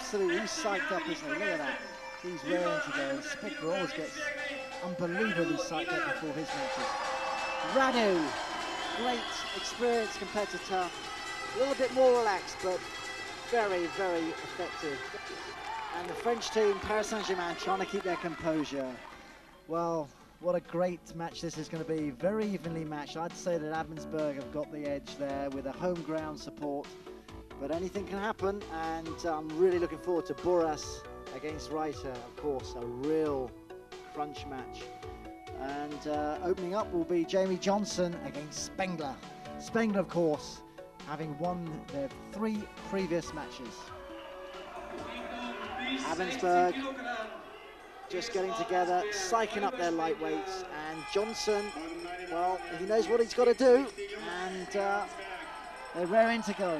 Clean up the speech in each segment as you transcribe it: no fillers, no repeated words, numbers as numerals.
absolutely, he's psyched up, isn't he? Look at that. He's raring to go. Spectre always gets unbelievably psyched up before his matches. Radu, great experienced competitor, a little bit more relaxed, but very, very effective. And the French team, Paris Saint-Germain, trying to keep their composure. Well, what a great match this is going to be. Very evenly matched. I'd say that Abensberg have got the edge there with a home ground support. But anything can happen, and I'm really looking forward to Boras against Reiter, of course, a real crunch match. And opening up will be Jamie Johnson against Spengler. Spengler, of course, having won their 3 previous matches. Abensberg just getting together, psyching up their lightweights, and Johnson, well, he knows what he's got to do, and they're raring to go.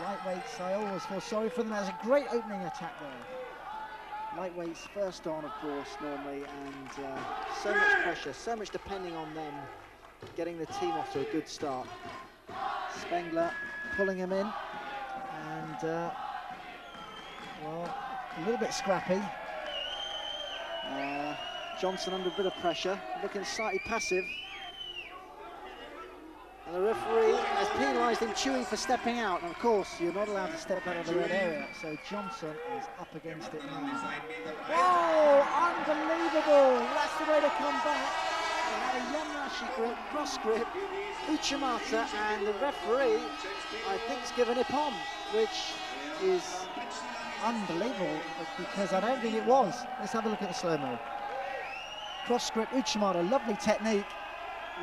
Lightweights, I always feel sorry for them. There's a great opening attack there. Lightweights first on, of course, normally, and so much pressure, so much depending on them getting the team off to a good start. Spengler pulling him in, and well, a little bit scrappy. Johnson under a bit of pressure, looking slightly passive. And the referee has penalised him chewing for stepping out. And of course, you're not allowed to step out of the red area. So Johnson is up against it now. Oh, unbelievable! That's the way to come back. They had a Yamanashi grip, cross grip, Uchimata, and the referee, I think, has given Ippon, which is unbelievable, because I don't think it was. Let's have a look at the slow-mo. Cross grip, Uchimata, lovely technique.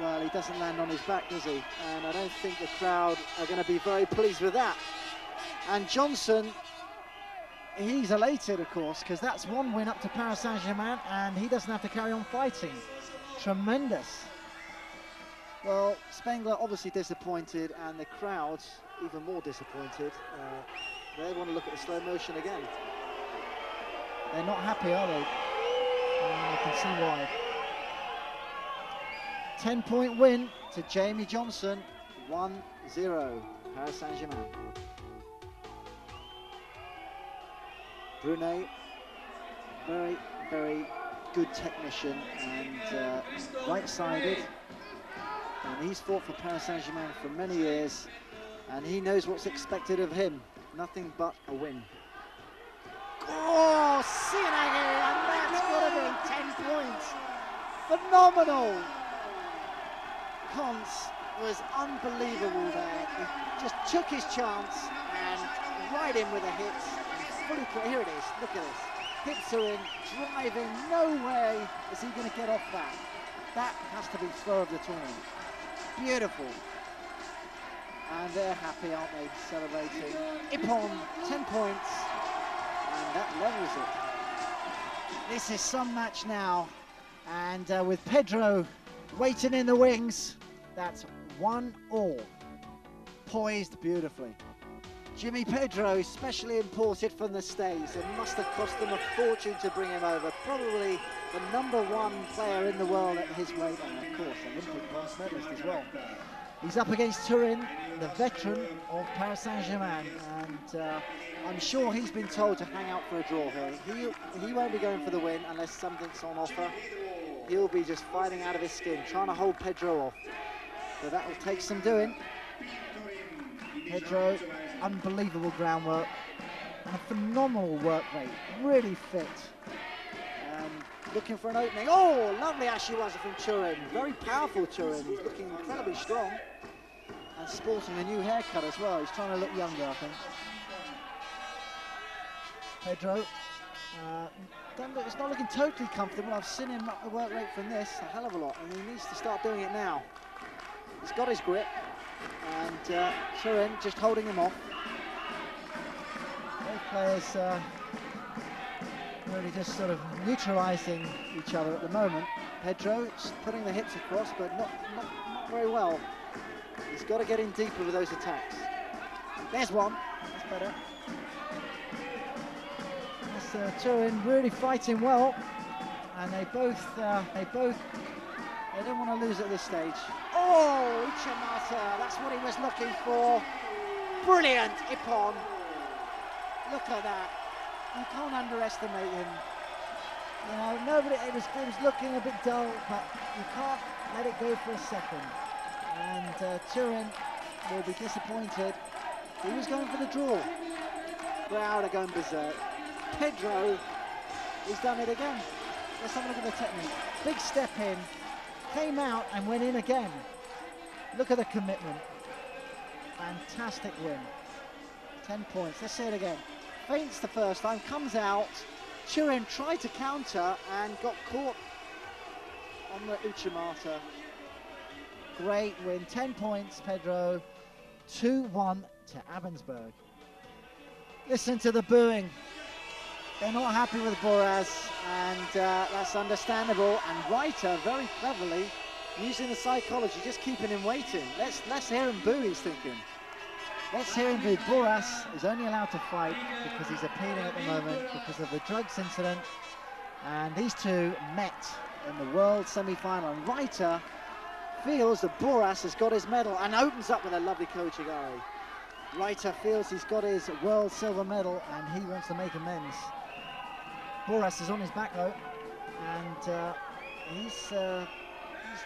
Well, he doesn't land on his back, does he? And I don't think the crowd are going to be very pleased with that. And Johnson, he's elated, of course, because that's 1 win up to Paris Saint-Germain, and he doesn't have to carry on fighting. Tremendous. Well, Spengler obviously disappointed, and the crowd even more disappointed. They want to look at the slow motion again. They're not happy, are they? I can see why. 10-point win to Jamie Johnson, 1-0, Paris Saint-Germain. Brunet, very, very good technician, and right-sided. And he's fought for Paris Saint-Germain for many years, and he knows what's expected of him. Nothing but a win. Oh, Sienagi, and that's got to be 10 points. Phenomenal. Kons was unbelievable there. He just took his chance and right in with a hit. Fully, here it is, look at this. Hits are in, driving, no way is he going to get off that. That has to be throw of the tournament. Beautiful. And they're happy, aren't they, celebrating. Ippon, 10 points, and that levels it. This is some match now, and with Pedro waiting in the wings, that's 1-1. Poised beautifully. Jimmy Pedro, specially imported from the States. It must have cost them a fortune to bring him over. Probably the #1 player in the world at his weight, and of course, Olympic bronze medalist as well. He's up against Turin, the veteran of Paris Saint-Germain, and I'm sure he's been told to hang out for a draw here. He won't be going for the win unless something's on offer. He'll be just fighting out of his skin, trying to hold Pedro off. So that will take some doing. Pedro, unbelievable groundwork, and a phenomenal work rate, really fit. Looking for an opening. Oh, lovely Ashiwaza from Turin. Very powerful Turin. He's looking incredibly strong. And sporting a new haircut as well. He's trying to look younger, I think. Pedro. It's not looking totally comfortable. I've seen him up the work rate from this a hell of a lot, and he needs to start doing it now. He's got his grip, and Turin just holding him off. Both players really just sort of neutralising each other at the moment. Pedro putting the hips across, but not very well. He's got to get in deeper with those attacks. There's one. That's better. That's Turin really fighting well, and they don't want to lose at this stage. Oh, Uchimata, that's what he was looking for. Brilliant, Ippon. Look at that. You can't underestimate him. You know, nobody, it was looking a bit dull, but you can't let it go for a second. And Turin will be disappointed. He was going for the draw. Crowd are going berserk. Pedro, he's done it again. Let's have a look at the technique. Big step in, came out and went in again. Look at the commitment. Fantastic win. 10 points. Let's see it again. Feints the first time, comes out. Turin tried to counter and got caught on the Uchimata. Great win. 10 points, Pedro. 2-1 to Abensberg. Listen to the booing. They're not happy with Boraz, and that's understandable. And Reiter, very cleverly, using the psychology, just keeping him waiting. Let's hear him boo, he's thinking. Let's hear him boo. Boraz is only allowed to fight because he's appealing at the moment because of the drugs incident. And these two met in the world semi-final. And Reiter feels that Boraz has got his medal and opens up with a lovely Kochigari. Reiter feels he's got his world silver medal and he wants to make amends. Boraz is on his back though, and he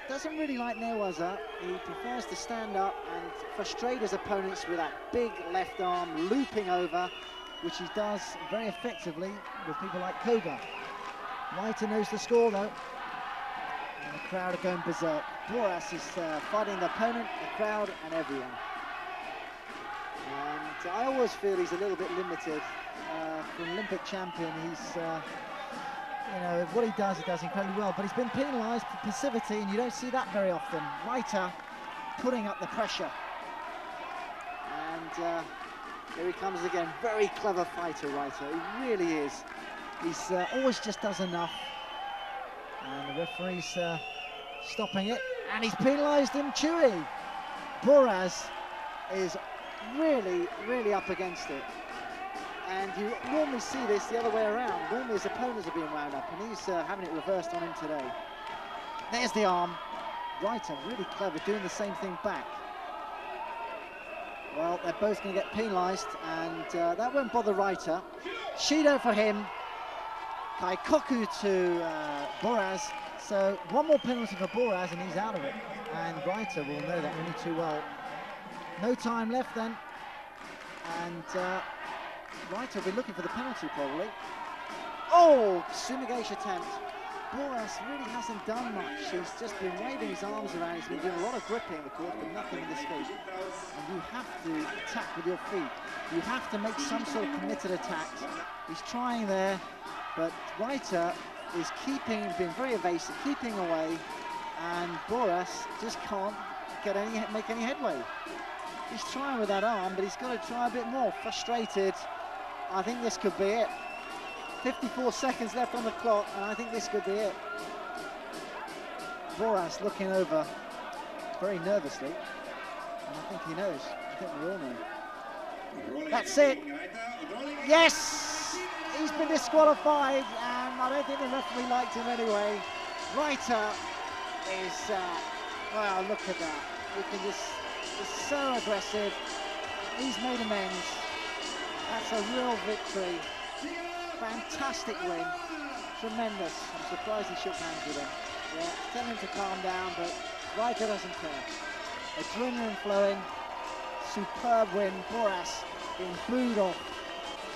doesn't really like Newaza. He prefers to stand up and frustrate his opponents with that big left arm looping over, which he does very effectively with people like Koga. Reiter knows the score though, and the crowd are going berserk. Boraz is fighting the opponent, the crowd, and everyone. And I always feel he's a little bit limited. For an Olympic champion, he's, you know, what he does incredibly well, but he's been penalised for passivity, and you don't see that very often. Reiter putting up the pressure. And here he comes again. Very clever fighter, Reiter. He really is. He's always just does enough. And the referee's stopping it, and he's penalised him, Chewy. Boraz is really, really up against it. And you normally see this the other way around. Normally his opponents are being wound up, and he's having it reversed on him today. There's the arm. Reiter, really clever, doing the same thing back. Well, they're both going to get penalised, and that won't bother Reiter. Shido for him. Kaikoku to Boraz. So one more penalty for Boraz, and he's out of it. And Reiter will know that only too well. No time left then. And Reiter will be looking for the penalty probably. Oh, Sumigation attempt. Boraz really hasn't done much. He's just been waving his arms around. He's been doing a lot of gripping in the court, but nothing in this feet. And you have to attack with your feet. You have to make some sort of committed attack. He's trying there, but Reiter is being very evasive, keeping away, and Boraz just can't make any headway. He's trying with that arm, but he's got to try a bit more. Frustrated. I think this could be it. 54 seconds left on the clock, and I think this could be it. Boraz looking over very nervously, and I think he knows. I think we all know. That's it. Yes! He's been disqualified, and I don't think the referee liked him anyway. Reiter is, well, look at that. You can just, it's so aggressive. He's made amends. That's a real victory. Fantastic win. Tremendous. I'm surprised he shook hands with him. Yeah, tell him to calm down, but Reiter doesn't care. Adrenaline flowing. Superb win. Boraz being booed off.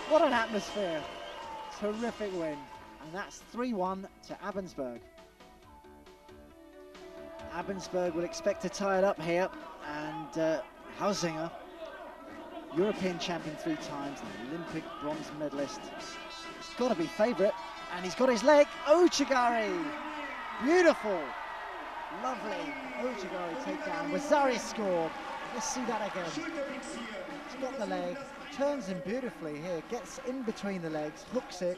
What an atmosphere. Terrific win. And that's 3-1 to Abensberg. Abensberg will expect to tie it up here, and Hausinger, European champion 3 times, an Olympic bronze medalist. He's got to be favourite, and he's got his leg. Ochigari, beautiful, lovely Ochigari takedown. Wazari scored. Let's see that again. He's got the leg, turns him beautifully here, gets in between the legs, hooks it,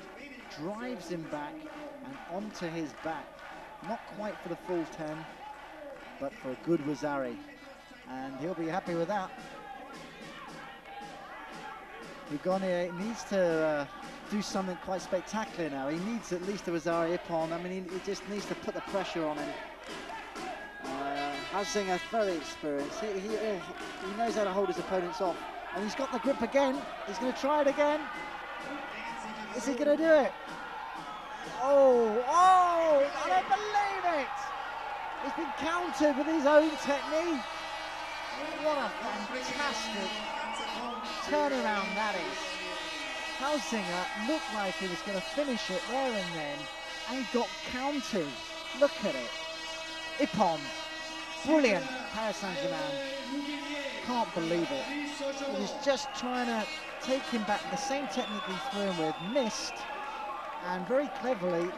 drives him back and onto his back. Not quite for the full 10, but for a good Wazari, and he'll be happy with that. Bugonier needs to do something quite spectacular now. He needs at least a Wazari Ippon. I mean, he just needs to put the pressure on him. Hausinger, very experienced. He knows how to hold his opponents off. And he's got the grip again. He's going to try it again. Is he going to do it? Oh, oh, I don't believe it! He's been countered with his own technique. What a fantastic turnaround that is. Hausinger looked like he was going to finish it there and then, and he got countered. Look at it. Ippon, brilliant, Paris Saint-Germain. Can't believe it. He was just trying to take him back, the same technique he threw him with, missed, and very cleverly,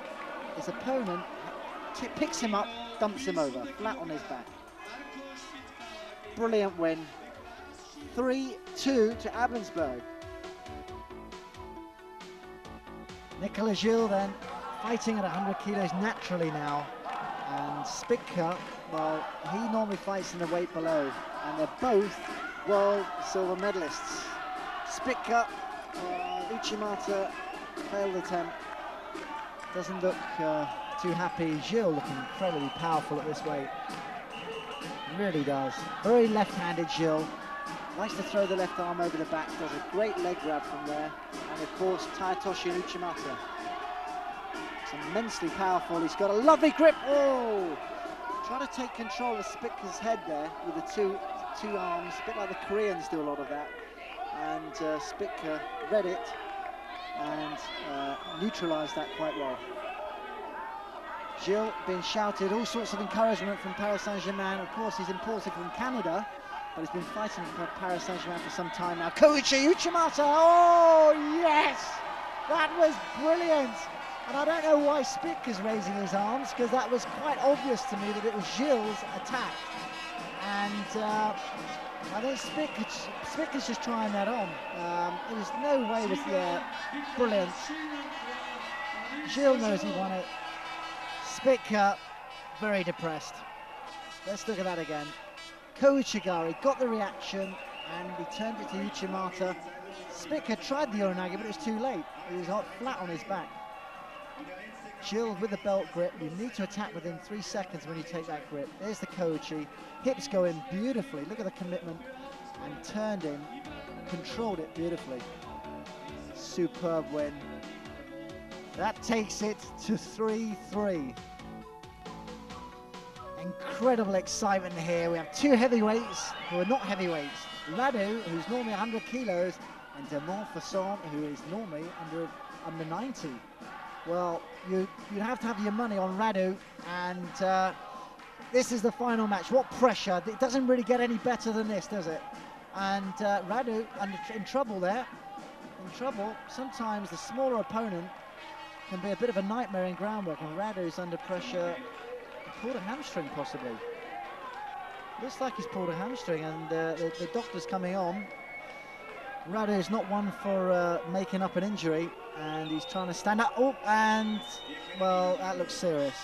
his opponent picks him up, dumps him over, flat on his back. Brilliant win. 3-2 to Abensberg. Nicolas Gilles then fighting at 100 kilos naturally now, and Spitka, well, he normally fights in the weight below, and they're both world silver medalists. Spitka, Uchimata failed attempt, doesn't look too happy. Gilles looking incredibly powerful at this weight, really does. Very left-handed Gilles, likes to throw the left arm over the back, does a great leg grab from there, and of course Tayatoshi and Uchimata. It's immensely powerful. He's got a lovely grip. Oh, trying to take control of Spitka's head there with the two arms, a bit like the Koreans do a lot of that. And Spitka read it and neutralised that quite well. Gilles being shouted all sorts of encouragement from Paris Saint-Germain. Of course, he's imported from Canada, but he's been fighting for Paris Saint-Germain for some time now. Koichi Uchimata, oh yes! That was brilliant! And I don't know why Spitka's raising his arms, because that was quite obvious to me that it was Gilles' attack. And I think Spitka's just trying that on. There was no way it was there. Brilliant. Gilles knows he won it. Spitka, very depressed. Let's look at that again. Koichigari got the reaction and he turned it to Uchimata. Spitka tried the Uranage, but it was too late. He was flat on his back. Gilles with the belt grip. You need to attack within 3 seconds when you take that grip. There's the Koichi. Hips go in beautifully. Look at the commitment. And turned in, controlled it beautifully. Superb win. That takes it to 3-3. Incredible excitement here. We have two heavyweights who are not heavyweights. Radu, who's normally 100 kilos, and de Montfaucon, who is normally under 90. Well, you have to have your money on Radu, and this is the final match. What pressure. It doesn't really get any better than this, does it? And Radu in trouble there. In trouble. Sometimes the smaller opponent can be a bit of a nightmare in groundwork, and Radu's under pressure. He pulled a hamstring possibly. Looks like he's pulled a hamstring, and the doctor's coming on. Radu's not one for making up an injury, and he's trying to stand up. Oh, and well, that looks serious.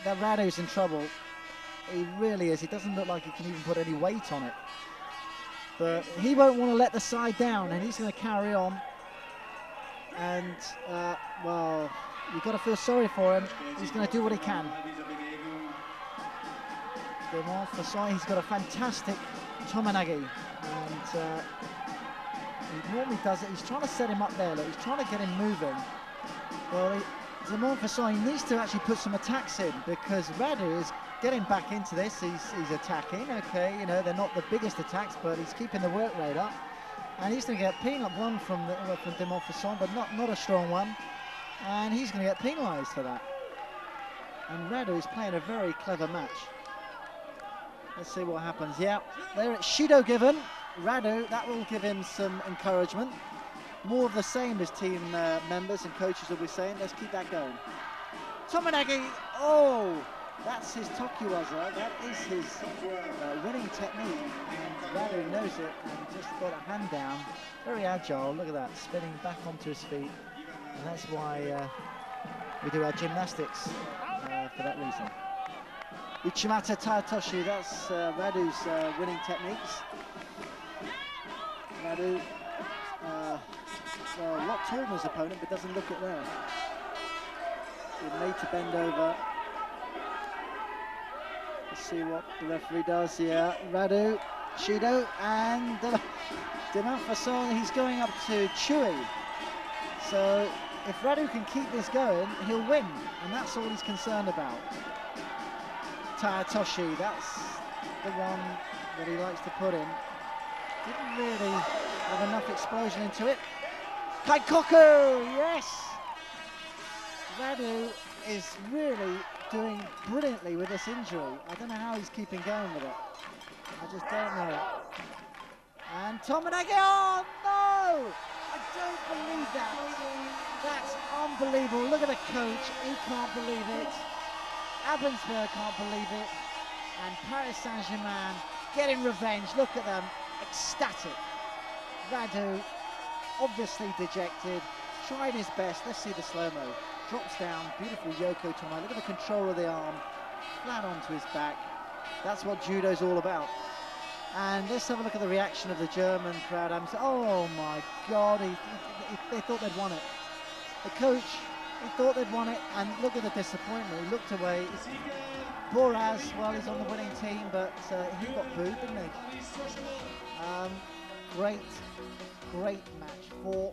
Radu's in trouble. He really is. He doesn't look like he can even put any weight on it. But he won't want to let the side down, and he's going to carry on. And, well, you've got to feel sorry for him. He's going to do what he can. He's got a fantastic Tomanagi. And he normally does it. He's trying to set him up there. Look, he's trying to get him moving. Well, he needs to actually put some attacks in, because Radu is getting back into this. He's attacking. Okay, you know, they're not the biggest attacks, but he's keeping the work rate up. And he's going to get peanut one from de Montfaucon, but not a strong one. And he's going to get penalised for that. And Radu is playing a very clever match. Let's see what happens. Yeah, there it's Shido given. Radu, that will give him some encouragement. More of the same as team members and coaches will be saying. Let's keep that going. Tomanagi, oh, that's his Tokiwaza. That is his winning technique. And Radu knows it and just got a hand down. Very agile, look at that, spinning back onto his feet. And that's why we do our gymnastics for that reason. Uchimata Tayatoshi, that's Radu's winning techniques. Radu, well, a lot taller than his opponent, but doesn't look it there. He's made to bend over. Let's see what the referee does. Yeah, Radu, Shido, and De Montfaucon, he's going up to Chewy. So if Radu can keep this going, he'll win, and that's all he's concerned about. Tayatoshi, that's the one that he likes to put in. Didn't really have enough explosion into it. Kaikoku, yes! Radu is really doing brilliantly with this injury. I don't know how he's keeping going with it. I just don't know. And Tominagi, oh no! I don't believe that. That's unbelievable. Look at the coach, he can't believe it. Abensberg can't believe it. And Paris Saint-Germain getting revenge. Look at them, ecstatic. Radu, obviously dejected, tried his best. Let's see the slow-mo. Drops down, beautiful Yoko Tomai. Look at the control of the arm, flat onto his back. That's what judo's all about. And let's have a look at the reaction of the German crowd. Oh my God, they thought they'd won it. The coach, he thought they'd won it, and look at the disappointment. He looked away. Boraz, well, he's on the winning team, but he got booed, didn't he? Great match, 4-3.